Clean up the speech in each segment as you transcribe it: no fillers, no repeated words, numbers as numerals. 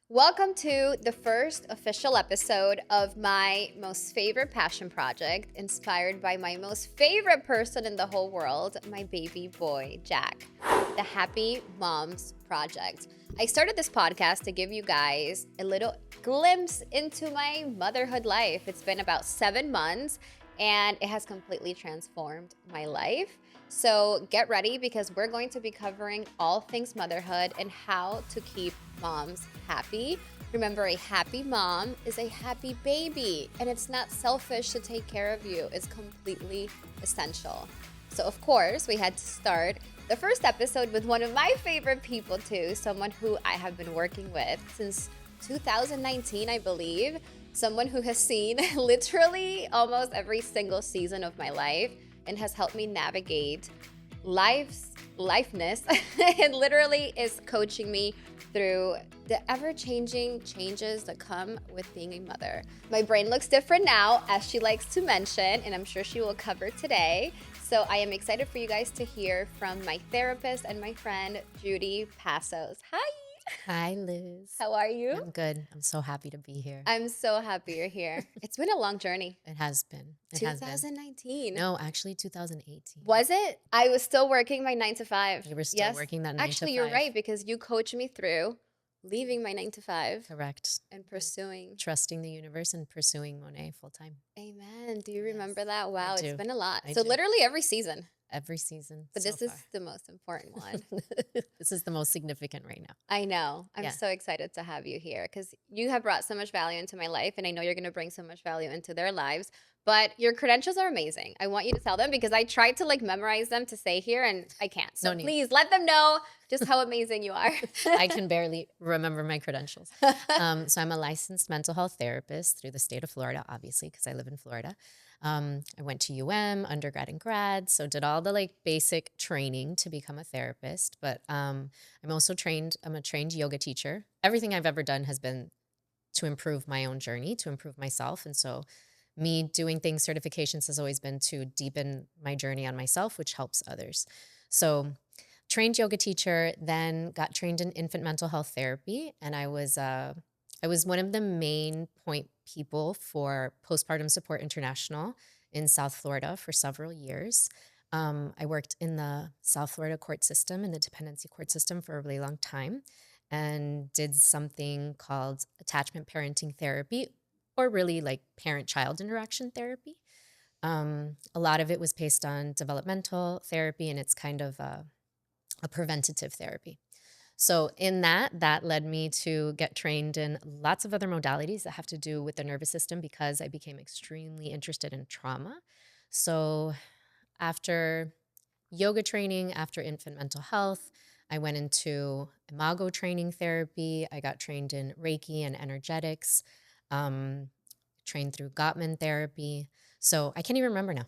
Welcome to the first official episode of my most favorite passion project, inspired by my most favorite person in the whole world, my baby boy, Jack, the Happy Moms Project. I started this podcast to give you guys a little glimpse into my motherhood life. It's been about 7 months and it has completely transformed my life. So get ready because we're going to be covering all things motherhood and how to keep moms happy. Remember, a happy mom is a happy baby, and it's not selfish to take care of you. It's completely essential. So of course, we had to start the first episode with one of my favorite people too, someone who I have been working with since 2019, I believe. Someone who has seen literally almost every single season of my life and has helped me navigate lifeness and literally is coaching me through the ever-changing changes that come with being a mother. My brain looks different now, as she likes to mention, and I'm sure she will cover today. So I am excited for you guys to hear from my therapist and my friend, Judi Pasos. Hi! Hi, Liz. How are you? I'm good. I'm so happy to be here. I'm so happy you're here. It's been a long journey. It has been. 2019. No, actually 2018. Was it? I was still working my 9 to 5. You were still working that 9 to 5. Actually, you're right, because you coached me through leaving my 9 to 5. Correct. And pursuing. Trusting the universe and pursuing Monet full time. Amen. Do you remember that? Wow, it's been a lot. I so do. literally every season. Every season. But so this is far. the most important one. This is the most significant right now. I know. I'm so excited to have you here because you have brought so much value into my life, and I know you're going to bring so much value into their lives. But your credentials are amazing. I want you to tell them because I tried to memorize them to say here and I can't. So please let them know just how amazing you are. I can barely remember my credentials. So I'm a licensed mental health therapist through the state of Florida, obviously, because I live in Florida. I went to UM, undergrad and grad, so did all the basic training to become a therapist. But I'm also trained, I'm a trained yoga teacher. Everything I've ever done has been to improve my own journey, to improve myself. And so me doing things, certifications has always been to deepen my journey on myself, which helps others. So trained yoga teacher, then got trained in infant mental health therapy. And I was one of the main point people for Postpartum Support International in South Florida for several years. I worked in the South Florida court system, in the dependency court system for a really long time, and did something called attachment parenting therapy, or really parent-child interaction therapy. A lot of it was based on developmental therapy, and it's kind of a preventative therapy. So in that led me to get trained in lots of other modalities that have to do with the nervous system because I became extremely interested in trauma. So after yoga training, after infant mental health, I went into imago training therapy. I got trained in Reiki and energetics, trained through Gottman therapy. So I can't even remember now.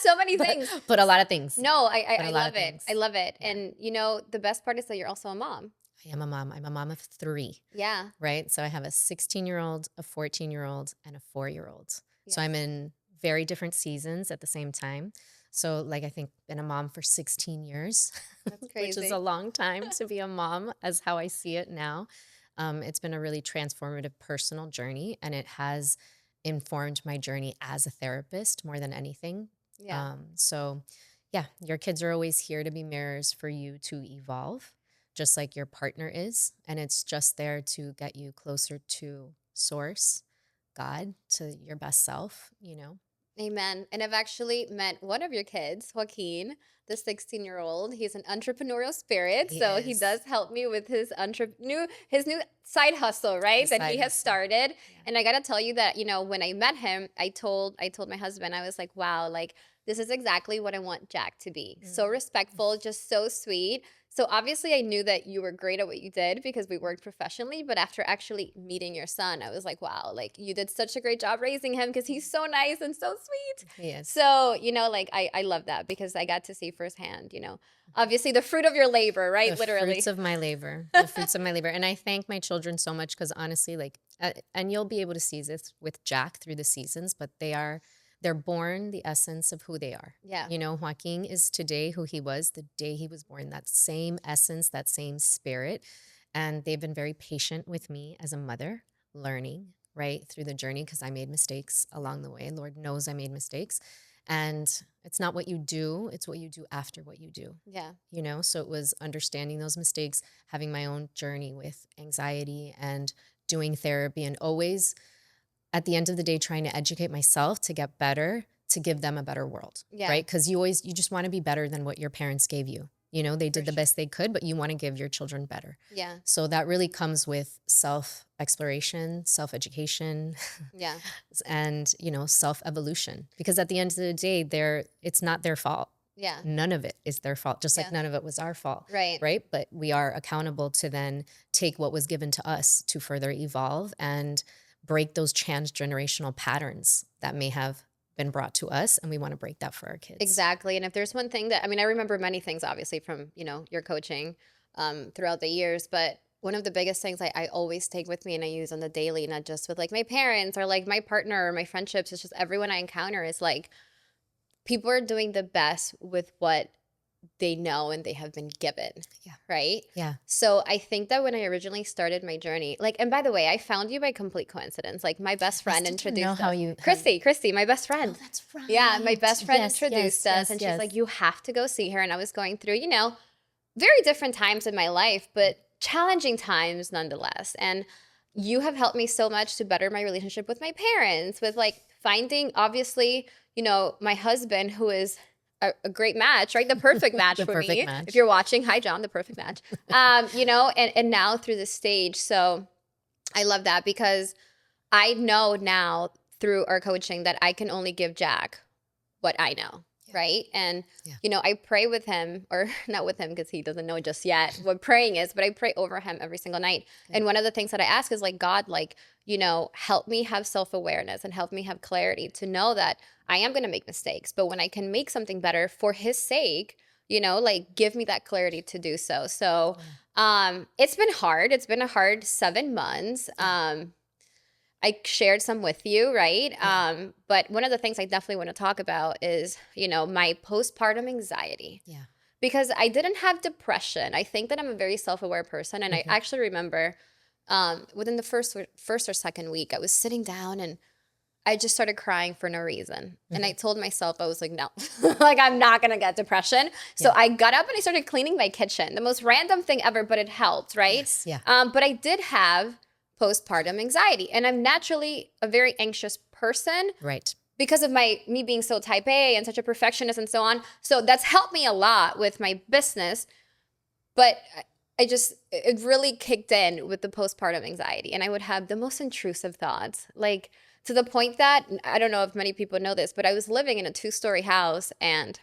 So many things. But a lot of things. No, I love it. I love it. Yeah. And the best part is that you're also a mom. I am a mom. I'm a mom of 3. Yeah. Right? So I have a 16-year-old, a 14-year-old, and a 4-year-old. Yes. So I'm in very different seasons at the same time. So I think been a mom for 16 years. That's crazy. Which is a long time to be a mom as how I see it now. It's been a really transformative personal journey, and it has informed my journey as a therapist more than anything. Yeah. Your kids are always here to be mirrors for you to evolve, just like your partner is. And it's just there to get you closer to source, God, to your best self, Amen. And I've actually met one of your kids, Joaquin, the 16-year-old. He's an entrepreneurial spirit. He does help me with his new side hustle, right? That he has started. Yeah. And I got to tell you that, when I met him, I told my husband, I was like, wow, this is exactly what I want Jack to be. Mm. So respectful, just so sweet. So obviously I knew that you were great at what you did because we worked professionally, but after actually meeting your son, I was like, wow, you did such a great job raising him because he's so nice and so sweet. Yes. So, I love that because I got to see firsthand, obviously the fruit of your labor, right? Literally. The fruits of my labor. The fruits of my labor. And I thank my children so much because honestly, and you'll be able to see this with Jack through the seasons, but they're born the essence of who they are. Yeah. Joaquin is today who he was the day he was born, that same essence, that same spirit. And they've been very patient with me as a mother, learning, right, through the journey, because I made mistakes along the way. Lord knows I made mistakes. And it's not what you do, it's what you do after what you do. Yeah. You know, so it was understanding those mistakes, having my own journey with anxiety and doing therapy, and always at the end of the day trying to educate myself to get better, to give them a better world. Yeah. Right? Because you just want to be better than what your parents gave you. You know, they did the best they could, but you want to give your children better. Yeah. So that really comes with self-exploration, self-education, Yeah. and, you know, self-evolution. Because at the end of the day, it's not their fault. Yeah. None of it is their fault, just like Yeah. none of it was our fault. Right. Right? But we are accountable to then take what was given to us to further evolve and break those transgenerational patterns that may have been brought to us, and we want to break that for our kids. Exactly. And if there's one thing that, I mean, I remember many things obviously from, you know, your coaching throughout the years, but one of the biggest things I always take with me and I use on the daily, not just with like my parents or like my partner or my friendships, it's just everyone I encounter is like, people are doing the best with what they know and they have been given. Yeah. Right? Yeah. So I think that when I originally started my journey, like, and by the way, I found you by complete coincidence. Like my best friend introduced us. Christy, my best friend. Oh, that's right. Yeah, my best friend Yes, introduced yes, us yes, and yes. she's like, you have to go see her. And I was going through, you know, very different times in my life, but challenging times nonetheless. And you have helped me so much to better my relationship with my parents, with like finding, obviously, you know, my husband, who is a great match, right? The perfect match The for perfect me. match. If you're watching, hi John, the perfect match. You know, and now through this stage. So I love that because I know now through our coaching that I can only give Jack what I know. Yeah. Right. And, Yeah. you know, I pray with him, or not with him because he doesn't know just yet what praying is, but I pray over him every single night. Good. And one of the things that I ask is like, God, like, you know, help me have self-awareness and help me have clarity to know that I am going to make mistakes. But when I can make something better for his sake, you know, like give me that clarity to do so. So it's been hard. It's been a hard 7 months. I shared some with you, right? Yeah. But one of the things I definitely want to talk about is, you know, my postpartum anxiety. Yeah. Because I didn't have depression. I think that I'm a very self-aware person. And I actually remember within the first or second week, I was sitting down and I just started crying for no reason. And I told myself, I was like, no, like I'm not going to get depression. So I got up and I started cleaning my kitchen. The most random thing ever, but it helped, right? Yes, yeah. But I did have postpartum anxiety. And I'm naturally a very anxious person. Right. Because of me being so type A and such a perfectionist and so on. So that's helped me a lot with my business. But it really kicked in with the postpartum anxiety. And I would have the most intrusive thoughts, like to the point that, I don't know if many people know this, but I was living in a 2-story house and,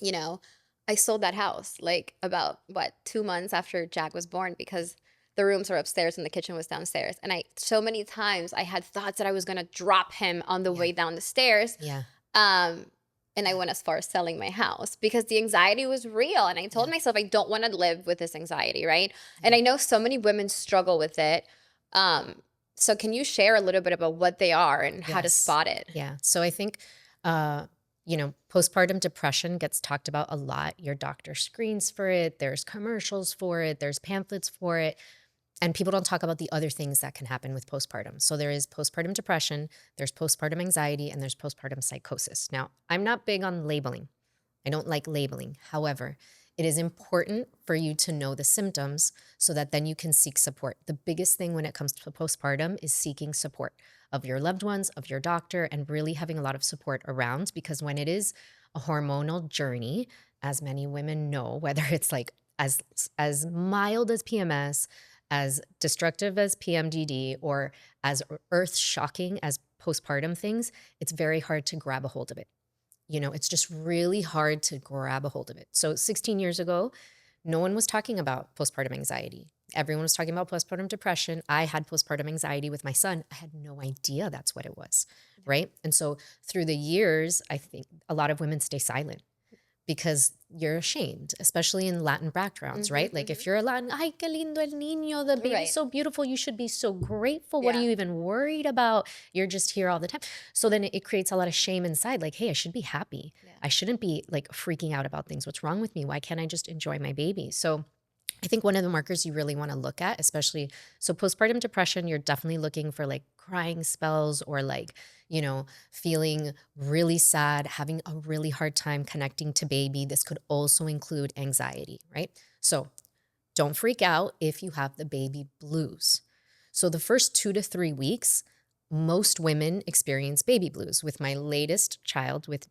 you know, I sold that house like about 2 months after Jack was born because the rooms were upstairs and the kitchen was downstairs. And so many times I had thoughts that I was going to drop him on the way down the stairs. Yeah. And I went as far as selling my house because the anxiety was real. And I told myself, I don't want to live with this anxiety, right? And I know so many women struggle with it. So can you share a little bit about what they are and how to spot it? Yeah. So I think, you know, postpartum depression gets talked about a lot. Your doctor screens for it. There's commercials for it. There's pamphlets for it. And people don't talk about the other things that can happen with postpartum. So there is postpartum depression, there's postpartum anxiety, and there's postpartum psychosis. Now, I'm not big on labeling. I don't like labeling. However, it is important for you to know the symptoms so that then you can seek support. The biggest thing when it comes to postpartum is seeking support of your loved ones, of your doctor, and really having a lot of support around, because when it is a hormonal journey, as many women know, whether it's like as mild as PMS, as destructive as PMDD, or as earth-shocking as postpartum things, it's very hard to grab a hold of it. You know, it's just really hard to grab a hold of it. So 16 years ago, no one was talking about postpartum anxiety. Everyone was talking about postpartum depression. I had postpartum anxiety with my son. I had no idea that's what it was, right? And so through the years, I think a lot of women stay silent because you're ashamed, especially in Latin backgrounds, right? Like if you're a Latin, ay, qué lindo el niño, the baby's so beautiful, you should be so grateful. What are you even worried about? You're just here all the time. So then it creates a lot of shame inside, like, hey, I should be happy. I shouldn't be like freaking out about things. What's wrong with me? Why can't I just enjoy my baby? So I think one of the markers you really want to look at, especially, so postpartum depression, you're definitely looking for like crying spells or like, feeling really sad, having a really hard time connecting to baby. This could also include anxiety, right? So don't freak out if you have the baby blues. So the first 2 to 3 weeks, most women experience baby blues. With my latest child, with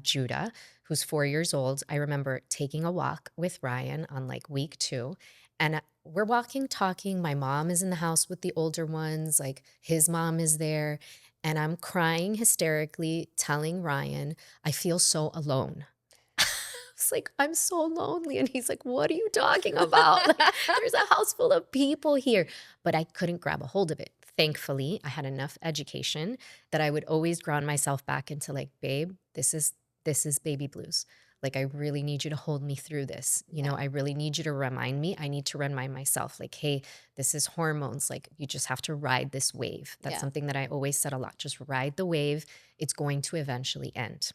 Judah, who's 4 years old, I remember taking a walk with Ryan on like week 2. And we're walking, talking. My mom is in the house with the older ones, like his mom is there. And I'm crying hysterically, telling Ryan, I feel so alone. It's like, I'm so lonely. And he's like, what are you talking about? Like, there's a house full of people here. But I couldn't grab a hold of it. Thankfully, I had enough education that I would always ground myself back into like, babe, this is baby blues. Like, I really need you to hold me through this. I really need you to remind me. I need to remind myself like, hey, this is hormones. Like, you just have to ride this wave. That's something that I always said a lot. Just ride the wave. It's going to eventually end.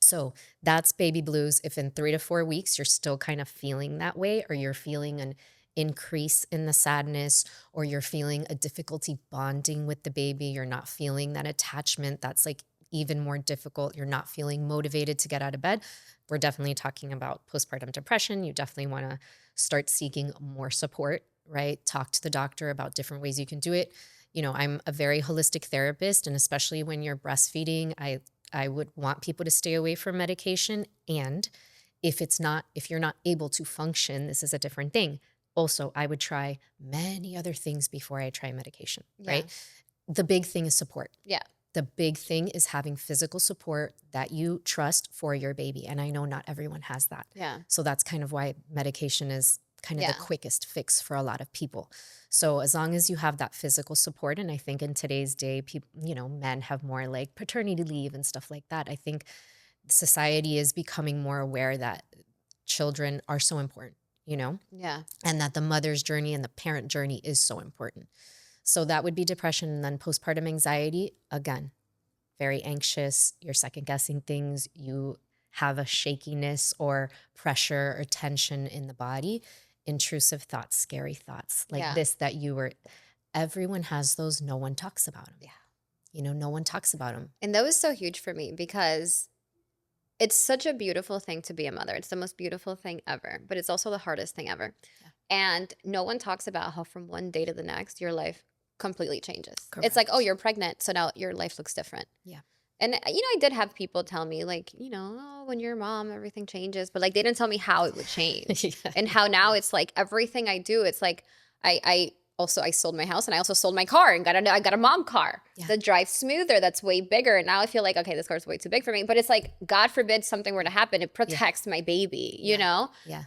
So that's baby blues. If in 3 to 4 weeks, you're still kind of feeling that way, or you're feeling an increase in the sadness, or you're feeling a difficulty bonding with the baby, you're not feeling that attachment, that's like even more difficult. You're not feeling motivated to get out of bed. We're definitely talking about postpartum depression. You definitely want to start seeking more support, right? Talk to the doctor about different ways you can do it. I'm a very holistic therapist, and especially when you're breastfeeding, I would want people to stay away from medication. And if you're not able to function, this is a different thing. Also, I would try many other things before I try medication, right? The big thing is support. Yeah. The big thing is having physical support that you trust for your baby. And I know not everyone has that. Yeah. So that's kind of why medication is kind of the quickest fix for a lot of people. So as long as you have that physical support, and I think in today's day, people, men have more like paternity leave and stuff like that. I think society is becoming more aware that children are so important, Yeah. and that the mother's journey and the parent journey is so important. So that would be depression. And then postpartum anxiety, again, very anxious, you're second guessing things, you have a shakiness or pressure or tension in the body, intrusive thoughts, scary thoughts like this, that everyone has those. No one talks about them. Yeah. No one talks about them. And that was so huge for me because it's such a beautiful thing to be a mother. It's the most beautiful thing ever, but it's also the hardest thing ever. Yeah. And no one talks about how from one day to the next, your life completely changes. Correct. It's like, oh, you're pregnant, so now your life looks different. Yeah. And, I did have people tell me like, oh, when you're a mom, everything changes. But like, they didn't tell me how it would change. And how now it's like everything I do, it's like I sold my house, and I also sold my car and I got a mom car that drives smoother, that's way bigger. And now I feel like, okay, this car's way too big for me. But it's like, God forbid something were to happen, it protects my baby, you know? Yeah.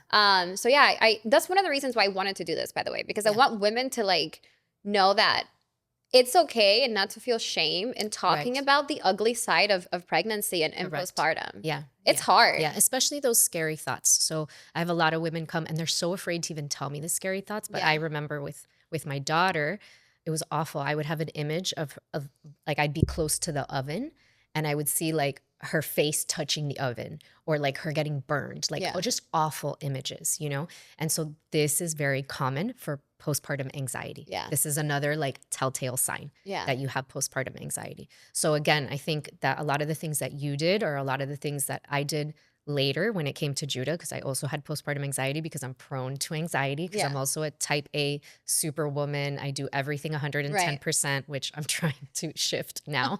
So I that's one of the reasons why I wanted to do this, by the way, because I want women to like know that it's okay and not to feel shame in talking about the ugly side of pregnancy and postpartum. Yeah. It's hard. Yeah. Especially those scary thoughts. So I have a lot of women come and they're so afraid to even tell me the scary thoughts. But I remember with my daughter, it was awful. I would have an image of like, I'd be close to the oven and I would see like her face touching the oven, or like her getting burned, like just awful images, And so this is very common for postpartum anxiety. Yeah. This is another like telltale sign that you have postpartum anxiety. So again, I think that a lot of the things that you did, or a lot of the things that I did later when it came to Judah, because I also had postpartum anxiety because I'm prone to anxiety, because I'm also a type A superwoman. I do everything 110%, which I'm trying to shift now.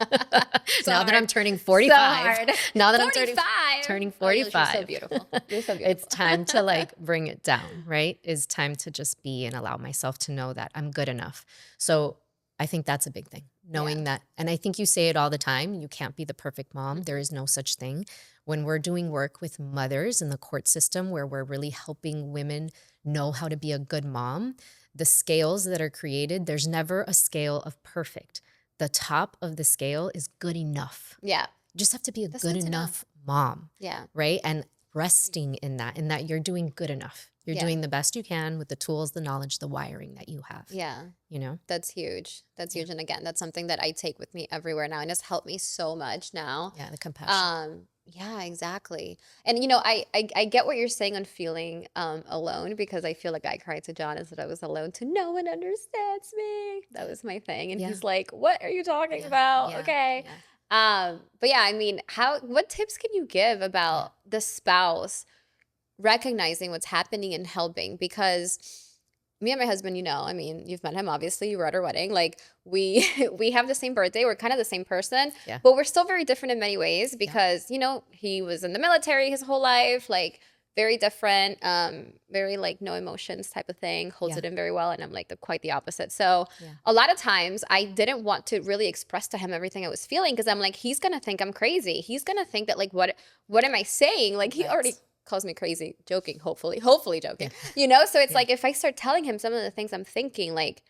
Now that I'm turning 45. Now that 45. I'm turning 45. You're so beautiful. You're so beautiful. It's time to like bring it down, right? It's time to just be and allow myself to know that I'm good enough. So I think that's a big thing, knowing that. And I think you say it all the time, you can't be the perfect mom. There is no such thing. When we're doing work with mothers in the court system, where we're really helping women know how to be a good mom, the scales that are created, there's never a scale of perfect. The top of the scale is good enough. Yeah. You just have to be a good enough mom. Yeah. Right? And resting in that you're doing good enough. You're Yeah. doing the best you can with the tools, the knowledge, the wiring that you have. Yeah. You know? That's huge. That's huge. And again, that's something that I take with me everywhere now, and it's helped me so much now. Yeah, the compassion. Yeah, exactly. And I get what you're saying on feeling alone, because I feel like I cried to John as that I was alone to no one understands me. That was my thing. And Yeah. he's like, "What are you talking Yeah, about?" yeah, Okay. yeah. But yeah, I mean, what tips can you give about the spouse recognizing what's happening and helping? Because me and my husband, I mean, you've met him, obviously, you were at our wedding. Like, we we have the same birthday. We're kind of the same person, Yeah. but we're still very different in many ways because, he was in the military his whole life, like very different, very like no emotions type of thing, holds Yeah. it in very well. And I'm like quite the opposite. So Yeah. a lot of times I didn't want to really express to him everything I was feeling, because I'm like, he's going to think I'm crazy. He's going to think that like, what am I saying? Like, he Right. already calls me crazy, joking, hopefully joking, So it's like, if I start telling him some of the things I'm thinking, like,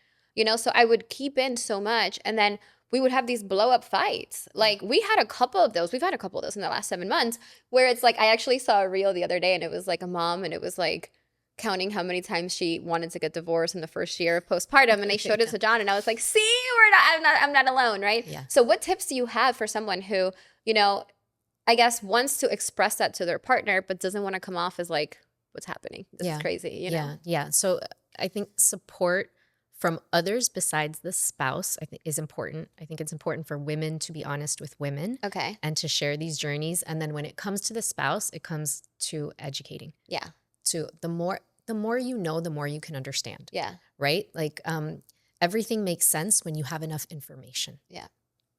so I would keep in so much, and then we would have these blow up fights. Like, we've had a couple of those in the last 7 months, where it's like, I actually saw a reel the other day, and it was like a mom, and it was like counting how many times she wanted to get divorced in the first year of postpartum, and they showed it to John, and I was like, see, I'm not alone, right? Yeah. So what tips do you have for someone who, I guess, wants to express that to their partner, but doesn't want to come off as like, what's happening? This is crazy, Yeah. So I think support from others besides the spouse, I think, is important. I think it's important for women to be honest with women. Okay. And to share these journeys. And then when it comes to the spouse, it comes to educating. Yeah. To the more you know, the more you can understand. Yeah. Right? Like everything makes sense when you have enough information. Yeah.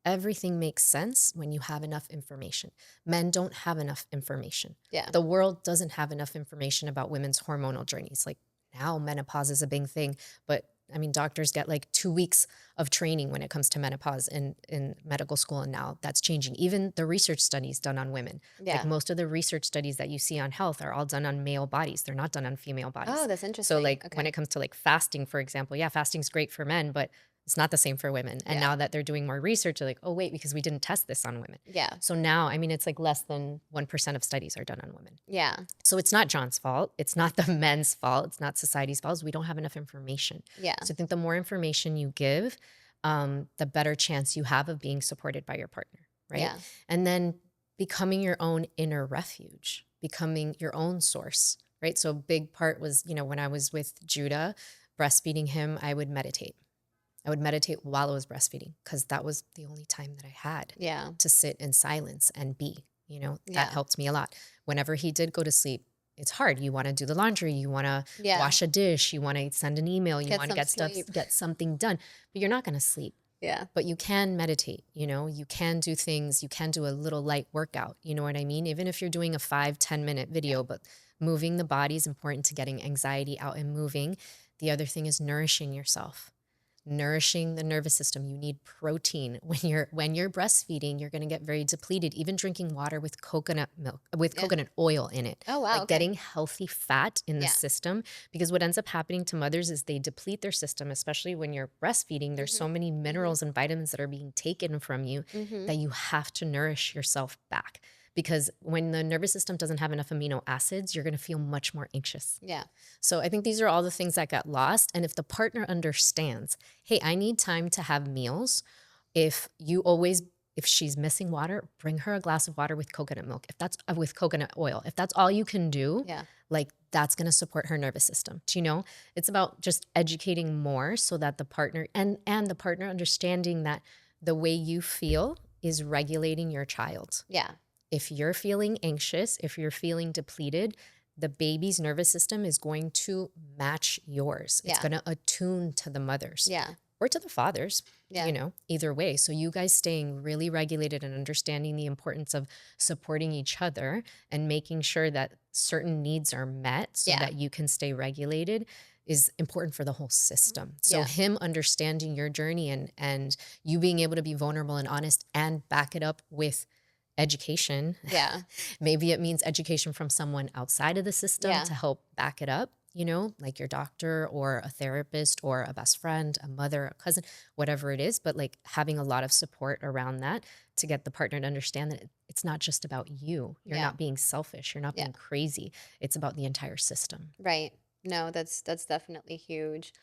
Everything makes sense when you have enough information. Men don't have enough information. Yeah. The world doesn't have enough information about women's hormonal journeys. Like, now menopause is a big thing, but I mean, doctors get like 2 weeks of training when it comes to menopause in medical school. And now that's changing. Even the research studies done on women. Yeah. Like, most of the research studies that you see on health are all done on male bodies. They're not done on female bodies. Oh, that's interesting. So like when it comes to like fasting, for example, fasting's great for men, but it's not the same for women. And now that they're doing more research, they're like, oh, wait, because we didn't test this on women. Yeah. So now, I mean, it's like less than 1% of studies are done on women. Yeah. So it's not John's fault. It's not the men's fault. It's not society's fault. We don't have enough information. Yeah. So I think the more information you give, the better chance you have of being supported by your partner, right? Yeah. And then becoming your own inner refuge, becoming your own source, right? So a big part was, when I was with Judah, breastfeeding him, I would meditate. I would meditate while I was breastfeeding, because that was the only time that I had to sit in silence and be, that helped me a lot. Whenever he did go to sleep, it's hard. You want to do the laundry. You want to wash a dish. You want to send an email. You want to get something done, but you're not going to sleep. Yeah. But you can meditate, you can do things. You can do a little light workout. You know what I mean? Even if you're doing a 5-10 minute video, but moving the body is important to getting anxiety out and moving. The other thing is nourishing yourself. Nourishing the nervous system. You need protein. When you're breastfeeding, you're going to get very depleted. Even drinking water with coconut milk, with coconut oil in it. Oh, wow. Like getting healthy fat in the system. Because what ends up happening to mothers is they deplete their system, especially when you're breastfeeding. There's so many minerals and vitamins that are being taken from you that you have to nourish yourself back. Because when the nervous system doesn't have enough amino acids, you're going to feel much more anxious. Yeah. So I think these are all the things that got lost. And if the partner understands, hey, I need time to have meals. If she's missing water, bring her a glass of water with coconut milk. If that's with coconut oil, if that's all you can do, like that's going to support her nervous system. Do you know? It's about just educating more so that the partner and the partner understanding that the way you feel is regulating your child. Yeah. If you're feeling anxious, if you're feeling depleted, the baby's nervous system is going to match yours. It's going to attune to the mother's or to the father's, either way. So you guys staying really regulated and understanding the importance of supporting each other and making sure that certain needs are met so that you can stay regulated is important for the whole system. So him understanding your journey and you being able to be vulnerable and honest and back it up with education. Yeah. Maybe it means education from someone outside of the system to help back it up, like your doctor or a therapist or a best friend, a mother, a cousin, whatever it is. But like having a lot of support around that to get the partner to understand that it's not just about you. You're not being selfish. You're not being crazy. It's about the entire system. Right. No, that's definitely huge.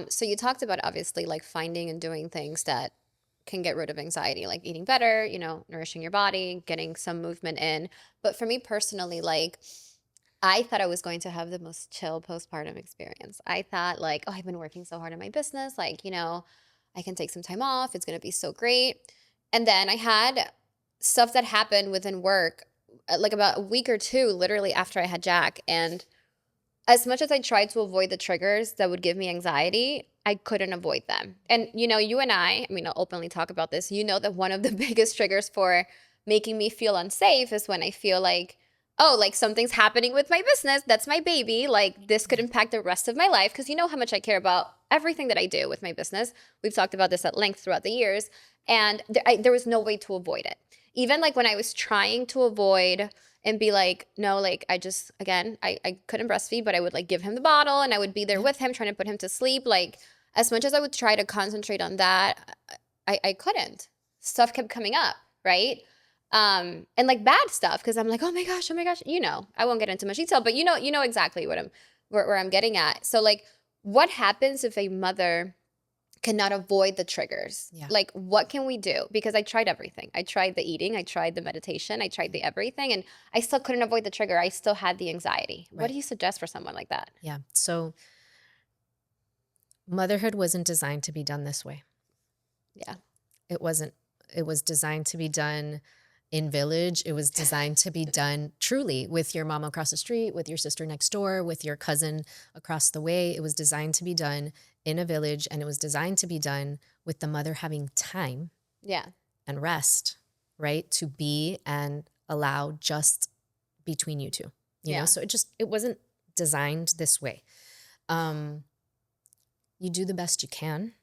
So you talked about obviously like finding and doing things that can get rid of anxiety, like eating better, nourishing your body, getting some movement in. But for me personally, like I thought I was going to have the most chill postpartum experience. I thought like, oh, I've been working so hard on my business, like, I can take some time off. It's going to be so great. And then I had stuff that happened within work, like about a week or two, literally after I had Jack. And as much as I tried to avoid the triggers that would give me anxiety, I couldn't avoid them. And, you and I mean, I'll openly talk about this. You know that one of the biggest triggers for making me feel unsafe is when I feel like, oh, like something's happening with my business. That's my baby. Like this could impact the rest of my life because you know how much I care about everything that I do with my business. We've talked about this at length throughout the years. And there was no way to avoid it. Even like when I was trying to avoid and be like, no, like I just, again, I couldn't breastfeed, but I would like give him the bottle and I would be there with him trying to put him to sleep. Like as much as I would try to concentrate on that, I couldn't. Stuff kept coming up, right? And like bad stuff because I'm like, oh my gosh, I won't get into much detail, but you know exactly where I'm getting at. So like what happens if a mother cannot avoid the triggers? Yeah. Like what can we do? Because I tried everything. I tried the eating, I tried the meditation, I tried the everything, and I still couldn't avoid the trigger. I still had the anxiety. Right. What do you suggest for someone like that? Yeah. So motherhood wasn't designed to be done this way. Yeah. It wasn't. It was designed to be done in village. It was designed to be done truly with your mom across the street, with your sister next door, with your cousin across the way. It was designed to be done in a village, and it was designed to be done with the mother having time and rest, right? To be and allow just between you two, you know? So it wasn't designed this way. You do the best you can.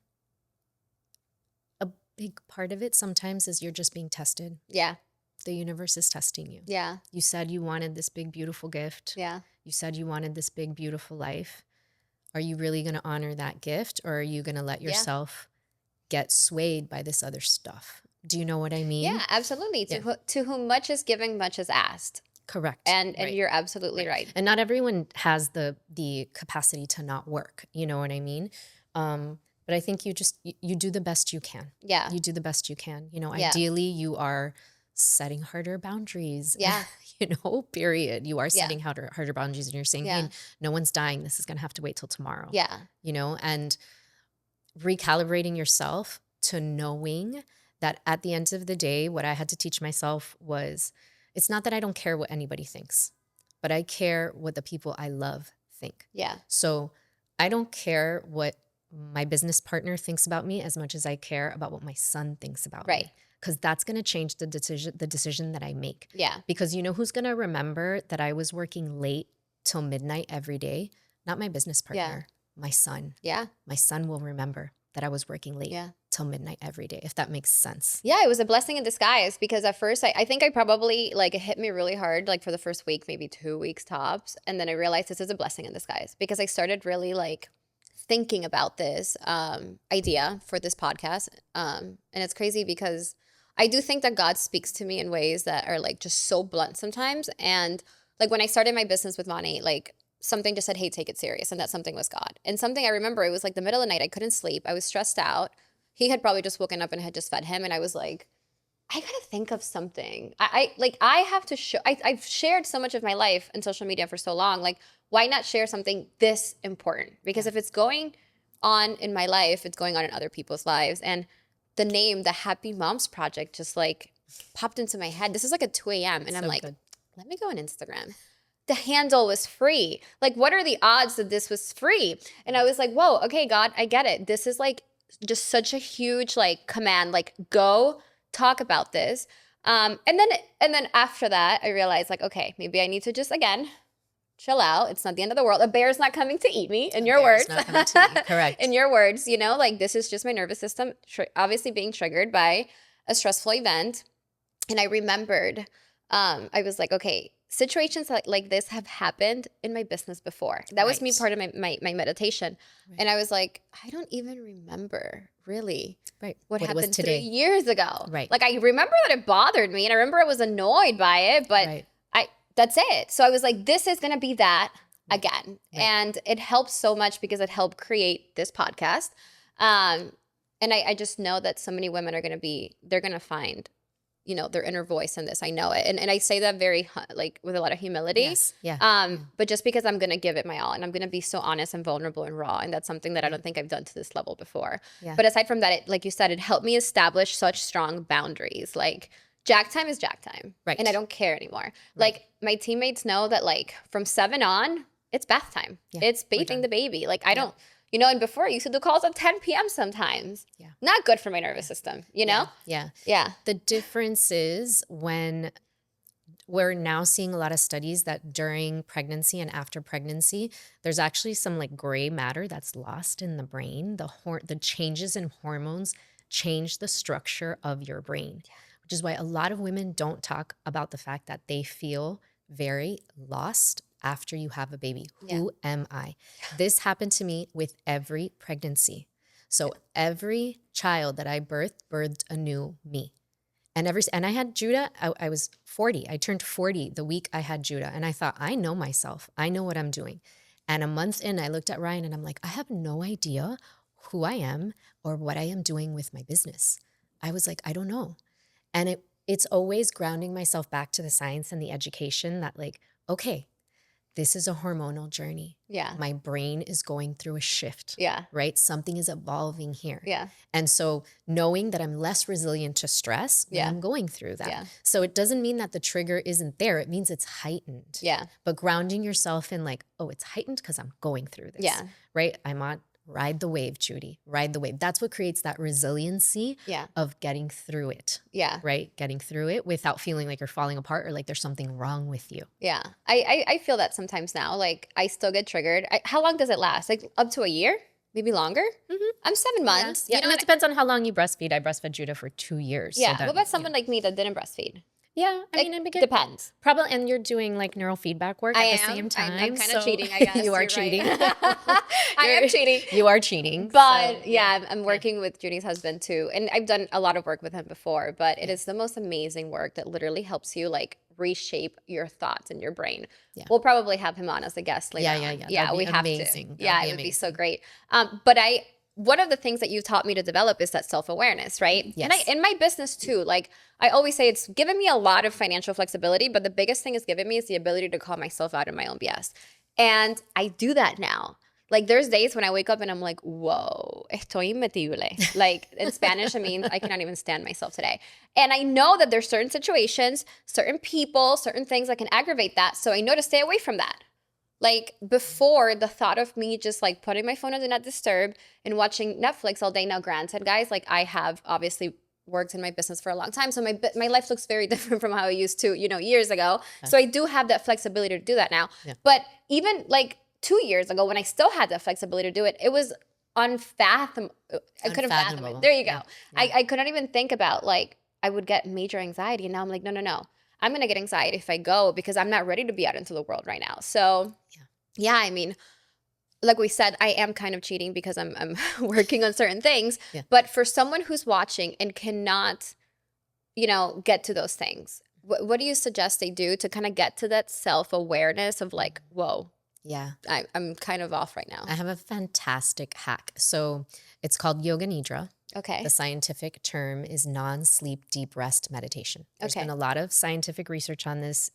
A big part of it sometimes is you're just being tested. Yeah. The universe is testing you. Yeah. You said you wanted this big, beautiful gift. Yeah. You said you wanted this big, beautiful life. Are you really going to honor that gift, or are you going to let yourself get swayed by this other stuff? Do you know what I mean? Yeah, absolutely. To whom much is given, much is asked. Correct. And you're absolutely right. And not everyone has the capacity to not work. You know what I mean? But I think you do the best you can. Yeah. You do the best you can. Ideally you are setting harder boundaries. Yeah. Period. You are setting harder boundaries, and you're saying, hey, no one's dying. This is going to have to wait till tomorrow. Yeah. And recalibrating yourself to knowing that at the end of the day, what I had to teach myself was, it's not that I don't care what anybody thinks, but I care what the people I love think. Yeah. So I don't care what my business partner thinks about me as much as I care about what my son thinks about me. Because that's going to change the decision that I make. Yeah. Because you know who's going to remember that I was working late till midnight every day? Not my business partner, my son. Yeah. My son will remember that I was working late till midnight every day, if that makes sense. Yeah, it was a blessing in disguise because at first I think I probably it hit me really hard like for the first week, maybe 2 weeks tops. And then I realized this is a blessing in disguise because I started really thinking about this idea for this podcast. And it's crazy because I do think that God speaks to me in ways that are just so blunt sometimes. And when I started my business with Monty, something just said, hey, take it serious. And that something was God. And something I remember, it was the middle of the night. I couldn't sleep. I was stressed out. He had probably just woken up and had just fed him. And I was like, I gotta think of something. I have to show, I've shared so much of my life on social media for so long. Why not share something this important? Because if it's going on in my life, it's going on in other people's lives. And the name, the Happy Moms Project, just popped into my head. This is at 2 a.m. And I'm good. Let me go on Instagram. The handle was free. What are the odds that this was free? And I was like, whoa, okay, God, I get it. This is just such a huge command, go talk about this. And then after that, I realized okay, maybe I need to just, again, chill out. It's not the end of the world. A bear's not coming to eat me, in your words. Not coming to eat me. Correct. In your words, this is just my nervous system obviously being triggered by a stressful event. And I remembered, I was like, okay, situations like this have happened in my business before. That was me part of my meditation. Right. And I was like, I don't even remember really what happened 3 years ago. Right. I remember that it bothered me and I remember I was annoyed by it, but that's it. So I was like, this is going to be that. again. And it helps so much because it helped create this podcast. And I just know that so many women are going to they're going to find, their inner voice in this. I know it. And I say that very like with a lot of humility. Yes. Yeah. But just because I'm going to give it my all and I'm going to be so honest and vulnerable and raw. And that's something that I don't think I've done to this level before. Yeah. But aside from that, like you said, it helped me establish such strong boundaries. Like Jack time is Jack time. Right. And I don't care anymore. Like my teammates know that like from 7 on, it's bath time. Yeah, it's bathing the baby. Like I don't, and before I used to do calls at 10 p.m. sometimes. Yeah. Not good for my nervous system, Yeah. Yeah. The difference is when we're now seeing a lot of studies that during pregnancy and after pregnancy, there's actually some like gray matter that's lost in the brain. The changes in hormones change the structure of your brain, which is why a lot of women don't talk about the fact that they feel very lost after you have a baby. Who am I? This happened to me with every pregnancy. So every child that I birthed a new me. And I had Judah, I was 40. I turned 40 the week I had Judah. And I thought, I know myself. I know what I'm doing. And a month in, I looked at Ryan and I'm like, I have no idea who I am or what I am doing with my business. I was like, I don't know. And it's always grounding myself back to the science and the education that like, okay, this is a hormonal journey. Yeah. My brain is going through a shift. Yeah. Right? Something is evolving here. Yeah. And so knowing that I'm less resilient to stress when I'm going through that. Yeah. So it doesn't mean that the trigger isn't there. It means it's heightened. Yeah. But grounding yourself in like, oh, it's heightened because I'm going through this. Yeah. Right? Ride the wave, Judi. Ride the wave. That's what creates that resiliency of getting through it. Yeah. Right? Getting through it without feeling like you're falling apart or like there's something wrong with you. Yeah. I feel that sometimes now. Like I still get triggered. How long does it last? Like up to a year? Maybe longer? Mm-hmm. I'm 7 months. Yeah. And it depends on how long you breastfeed. I breastfed Judah for 2 years. Yeah. So what about someone like me that didn't breastfeed? Yeah, I mean, it depends. Probably, and you're doing like neurofeedback work at the same time. I'm kind of cheating, I guess. You are cheating. Right. I am cheating. You are cheating. But I'm working with Judi's husband too. And I've done a lot of work with him before, but it is the most amazing work that literally helps you like reshape your thoughts in your brain. Yeah. We'll probably have him on as a guest later. Yeah, we have to. Yeah, it would be so great. But one of the things that you taught me to develop is that self-awareness, right? Yes. And in my business too, like I always say, it's given me a lot of financial flexibility, but the biggest thing it's given me is the ability to call myself out in my own BS. And I do that now. Like there's days when I wake up and I'm like, whoa, estoy imbatible. Like in Spanish, it means I cannot even stand myself today. And I know that there's certain situations, certain people, certain things that can aggravate that. So I know to stay away from that. Like before, the thought of me just like putting my phone on Do Not Disturb and watching Netflix all day. Now, granted, guys, like I have obviously worked in my business for a long time. So my life looks very different from how it used to, years ago. So I do have that flexibility to do that now. Yeah. But even like 2 years ago, when I still had that flexibility to do it, it was unfathomable. I couldn't fathom it. There you go. Yeah. Yeah. I couldn't even think about like, I would get major anxiety. And now I'm like, no. I'm going to get anxiety if I go because I'm not ready to be out into the world right now. So yeah, I mean, like we said, I am kind of cheating because I'm working on certain things. Yeah. But for someone who's watching and cannot, get to those things, what do you suggest they do to kind of get to that self-awareness of like, whoa, yeah, I'm kind of off right now? I have a fantastic hack. So it's called Yoga Nidra. Okay. The scientific term is non-sleep deep rest meditation. There's been a lot of scientific research on this.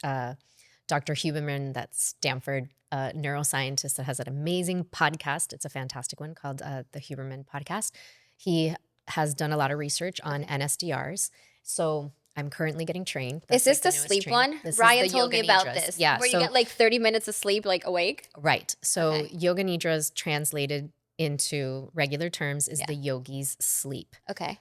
Dr. Huberman, that's Stanford neuroscientist that has an amazing podcast. It's a fantastic one called the Huberman Podcast. He has done a lot of research on NSDRs. So I'm currently getting trained. That's is this the sleep one? Ryan told me about this. Yeah. Where you get like 30 minutes of sleep, like awake? Right. So Yoga Nidras translated into regular terms is the yogi's sleep. Okay.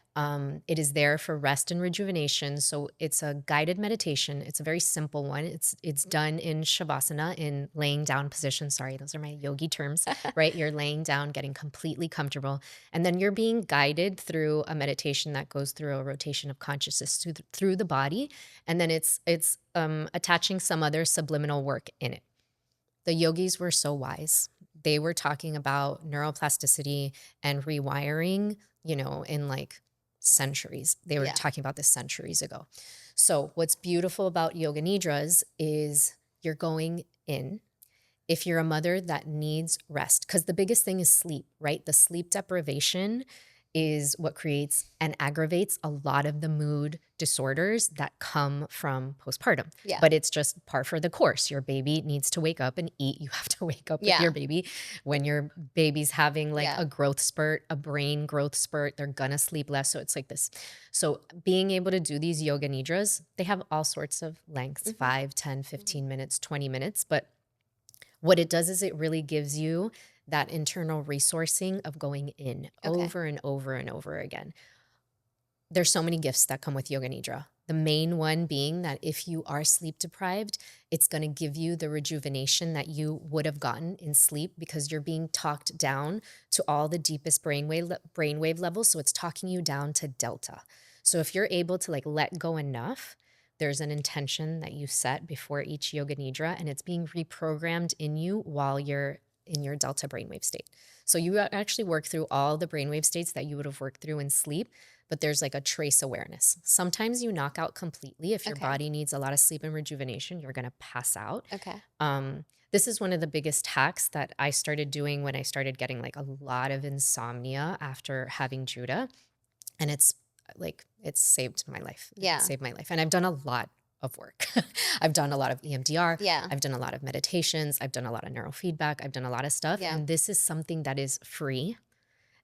It is there for rest and rejuvenation. So it's a guided meditation. It's a very simple one. It's done in shavasana, in laying down position. Sorry, those are my yogi terms, right? You're laying down, getting completely comfortable. And then you're being guided through a meditation that goes through a rotation of consciousness through the body. And then it's attaching some other subliminal work in it. The yogis were so wise. They were talking about neuroplasticity and rewiring, in like centuries. They were talking about this centuries ago. So what's beautiful about Yoga Nidras is you're going in. if you're a mother that needs rest, because the biggest thing is sleep, right? The sleep deprivation is what creates and aggravates a lot of the mood disorders that come from postpartum. Yeah. But it's just par for the course. Your baby needs to wake up and eat. You have to wake up with your baby. When your baby's having like a growth spurt, a brain growth spurt, they're gonna sleep less. So it's like this. So being able to do these yoga nidras, they have all sorts of lengths, 5, 10, 15 minutes, 20 minutes. But what it does is it really gives you that internal resourcing of going in over and over and over again. There's so many gifts that come with yoga nidra. The main one being that if you are sleep deprived, it's going to give you the rejuvenation that you would have gotten in sleep because you're being talked down to all the deepest brainwave levels. So it's talking you down to delta. So if you're able to like let go enough, there's an intention that you set before each yoga nidra, and it's being reprogrammed in you while you're in your delta brainwave state. So you actually work through all the brainwave states that you would have worked through in sleep, but there's like a trace awareness. Sometimes you knock out completely. If your body needs a lot of sleep and rejuvenation, you're going to pass out. This is one of the biggest hacks that I started doing when I started getting like a lot of insomnia after having Judah. And it's saved my life. Yeah. It saved my life. And I've done a lot of work. I've done a lot of EMDR. Yeah. I've done a lot of meditations. I've done a lot of neurofeedback. I've done a lot of stuff. Yeah. And this is something that is free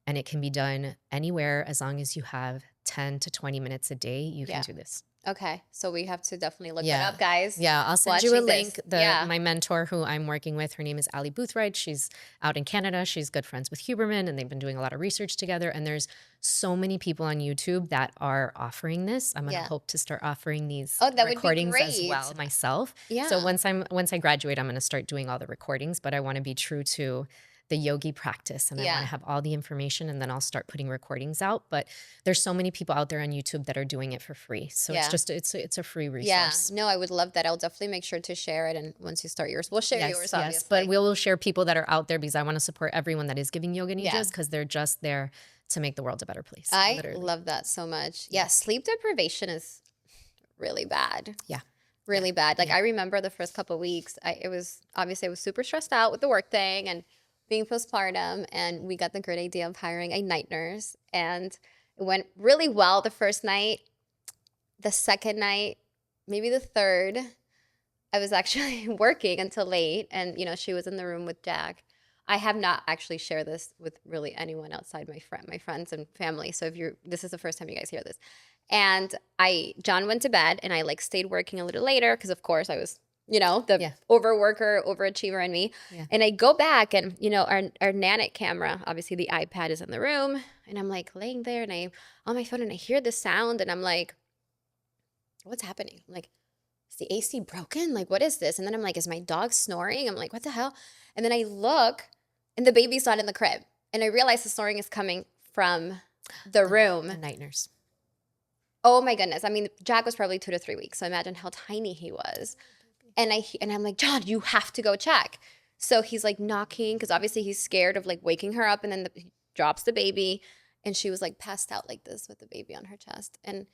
and it can be done anywhere as long as you have 10 to 20 minutes a day. You can do this. Okay. So we have to definitely look that up, guys. Yeah. I'll send you a link. This. My mentor who I'm working with, her name is Ali Boothright. She's out in Canada. She's good friends with Huberman and they've been doing a lot of research together. And there's so many people on YouTube that are offering this. I'm going to hope to start offering these recordings as well myself. Yeah. So once I graduate, I'm going to start doing all the recordings, but I want to be true to the yogi practice and I want to have all the information and then I'll start putting recordings out. But there's so many people out there on YouTube that are doing it for free. So it's just, it's a free resource. Yeah, no, I would love that. I'll definitely make sure to share it. And once you start yours, we'll share yours, obviously. Yes, but we'll share people that are out there because I want to support everyone that is giving yoga nidras because they're just there to make the world a better place. I love that so much. Yeah, sleep deprivation is really bad. Yeah. Really bad. Like I remember the first couple of weeks, I was super stressed out with the work thing and being postpartum, and we got the great idea of hiring a night nurse, and it went really well the first night. The second night, maybe the third, I was actually working until late, and she was in the room with Jack. I have not actually shared this with really anyone outside my friends and family. So this is the first time you guys hear this. And John went to bed, and I stayed working a little later because of course I was the overworker, overachiever in me. Yeah. And I go back and, our Nanic camera, obviously the iPad is in the room. And I'm laying there and I'm on my phone and I hear the sound and I'm like, what's happening? I'm like, is the AC broken? What is this? And then I'm like, is my dog snoring? I'm like, what the hell? And then I look and the baby's not in the crib. And I realize the snoring is coming from the room. The night nurse. Oh my goodness. I mean, Jack was probably 2 to 3 weeks. So imagine how tiny he was. And I'm like, John, you have to go check. So he's knocking because obviously he's scared of waking her up. And then he drops the baby. And she was passed out like this with the baby on her chest. And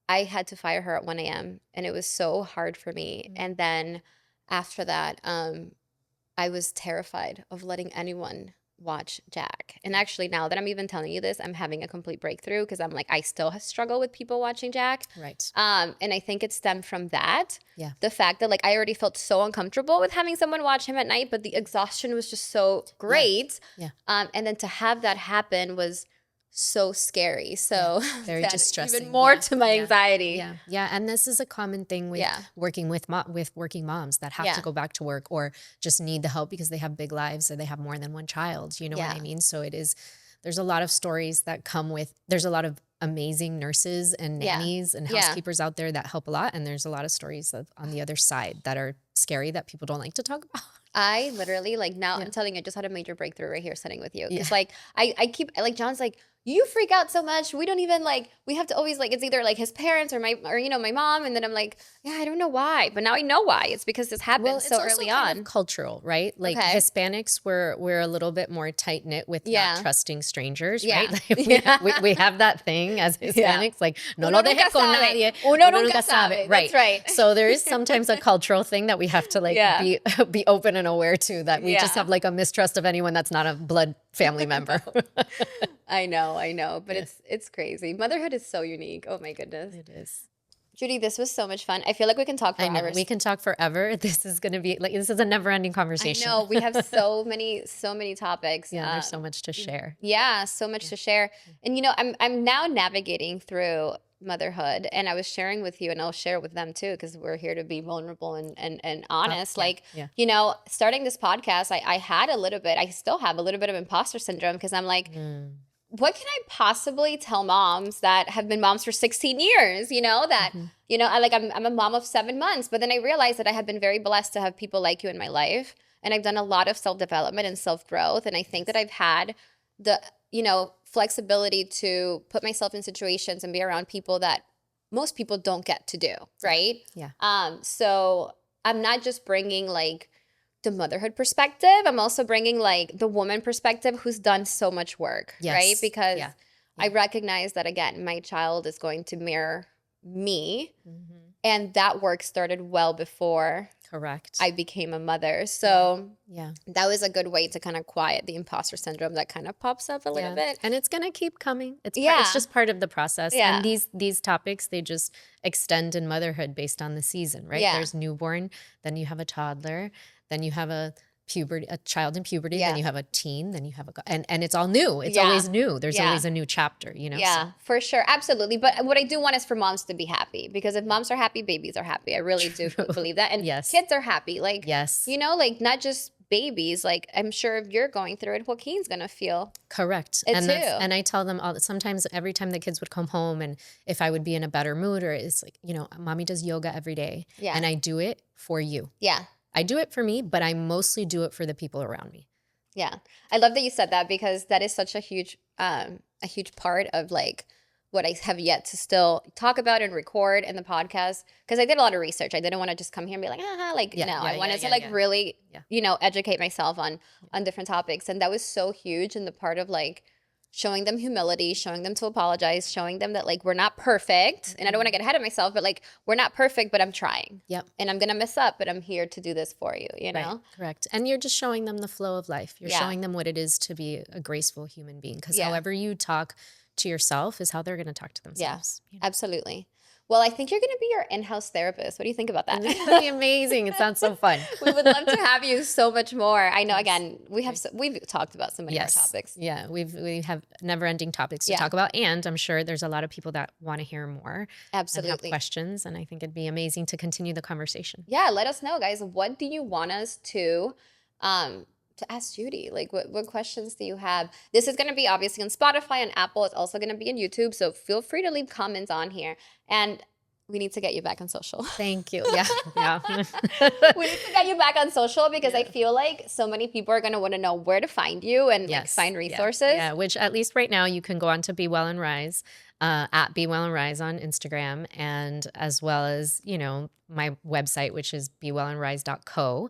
I had to fire her at 1 a.m. And it was so hard for me. Mm-hmm. And then after that, I was terrified of letting anyone watch Jack. And actually now that I'm even telling you this, I'm having a complete breakthrough because I'm I still struggle with people watching Jack. Right. And I think it stemmed from that. Yeah. The fact that I already felt so uncomfortable with having someone watch him at night, but the exhaustion was just so great. Yeah. And then to have that happen was so scary. So very distressing. Even more to my anxiety. Yeah. Yeah. And this is a common thing with working with working moms that have to go back to work or just need the help because they have big lives or they have more than one child. You know what I mean? So there's a lot of stories that come with, there's a lot of amazing nurses and nannies and housekeepers out there that help a lot. And there's a lot of stories on the other side that are scary that people don't like to talk about. I literally now I'm telling you, I just had a major breakthrough right here sitting with you. Because I keep John's you freak out so much. We don't even like, we have to always like, it's either like his parents or my mom. And then I'm like, yeah, I don't know why. But now I know why. It's because this happened so early kind on. of cultural, right? Like Hispanics, we're a little bit more tight knit with not trusting strangers, right? Like we have that thing as Hispanics, like no lo dejes con nadie. Uno nunca sabe. Right. That's right. So there is sometimes a cultural thing that we have to like be open and aware to, that we just have like a mistrust of anyone that's not a blood family member. I know, but it's crazy. Motherhood is so unique. Oh my goodness. It is. Judi, this was so much fun. I feel like we can talk for hours. I know, we can talk forever. This is going to be like, this is a never ending conversation. I know, we have so many topics. Yeah, there's so much to share. Yeah, so much to share. And you know, I'm now navigating through motherhood, and I was sharing with you, and I'll share with them too, because we're here to be vulnerable and honest. You know, starting this podcast, I had a little bit, I still have a little bit of imposter syndrome, because I'm like, what can I possibly tell moms that have been moms for 16 years, you know, that, you know, I'm a mom of 7 months, but then I realized that I have been very blessed to have people like you in my life. And I've done a lot of self-development and self-growth. And I think that I've had the, you know, flexibility to put myself in situations and be around people that most people don't get to do. Right. Yeah. So I'm not just bringing like the motherhood perspective. I'm also bringing like the woman perspective who's done so much work, right? Because I recognize that, again, my child is going to mirror me. And that work started well before I became a mother. So that was a good way to kind of quiet the imposter syndrome that kind of pops up a little bit. And it's going to keep coming. It's just part of the process. And these topics, they just extend in motherhood based on the season, right? There's newborn, then you have a toddler, then you have a child in puberty, then you have a teen, then you have and it's all new. It's always new. There's always a new chapter, you know? Yeah, so. For sure. Absolutely. But what I do want is for moms to be happy, because if moms are happy, babies are happy. I really do believe that. And kids are happy. Like, you know, like not just babies, like I'm sure if you're going through it, Joaquin's going to feel correct. And I tell them sometimes every time the kids would come home, and if I would be in a better mood, or it's like, you know, mommy does yoga every day and I do it for you. Yeah. I do it for me, but I mostly do it for the people around me. Yeah. I love that you said that, because that is such a huge part of like what I have yet to still talk about and record in the podcast. Because I did a lot of research. I didn't want to just come here and be like, I wanted to really, you know, educate myself on different topics. And that was so huge in the part of like showing them humility, showing them to apologize, showing them that like we're not perfect. And I don't want to get ahead of myself, but like we're not perfect, but I'm trying. Yep. And I'm going to mess up, but I'm here to do this for you, you know? Right. Correct. And you're just showing them the flow of life. You're showing them what it is to be a graceful human being. Because however you talk to yourself is how they're going to talk to themselves. Yeah, absolutely. Well, I think you're going to be your in-house therapist. What do you think about that? That would be amazing. It sounds so fun. We would love to have you so much more. I know, again, we've talked about so many more topics. Yeah, we have never-ending topics to talk about, and I'm sure there's a lot of people that want to hear more. Absolutely. And have questions, and I think it'd be amazing to continue the conversation. Yeah, let us know, guys. What do you want us to ask Judi? Like, what questions do you have? This is going to be obviously on Spotify and Apple. It's also going to be on YouTube. So feel free to leave comments on here. And we need to get you back on social. Thank you. Yeah. We need to get you back on social, because I feel like so many people are going to want to know where to find you and like, find resources. Yeah, which at least right now you can go on to Be Well and Rise, at Be Well and Rise on Instagram, and as well as, you know, my website, which is bewellandrise.co.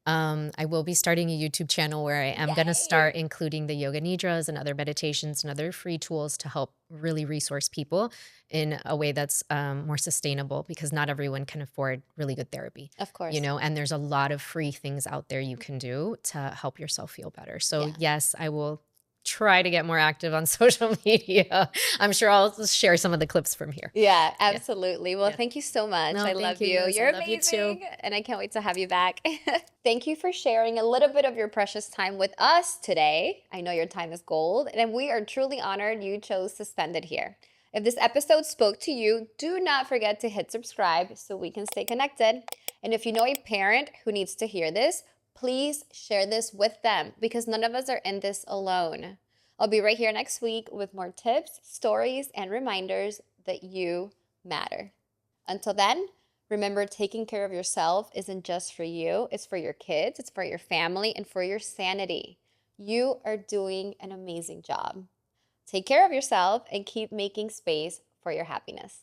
I will be starting a YouTube channel where I am going to start including the yoga nidras and other meditations and other free tools to help really resource people in a way that's more sustainable, because not everyone can afford really good therapy. Of course. You know, and there's a lot of free things out there you can do to help yourself feel better. So yes, I will try to get more active on social media. I'm sure I'll share some of the clips from here. Yeah, absolutely. Well, thank you so much. No, I love you. You're amazing. You too. And I can't wait to have you back. Thank you for sharing a little bit of your precious time with us today. I know your time is gold, and we are truly honored you chose to spend it here. If this episode spoke to you, do not forget to hit subscribe so we can stay connected. And if you know a parent who needs to hear this, please share this with them, because none of us are in this alone. I'll be right here next week with more tips, stories, and reminders that you matter. Until then, remember, taking care of yourself isn't just for you. It's for your kids, it's for your family, and for your sanity. You are doing an amazing job. Take care of yourself and keep making space for your happiness.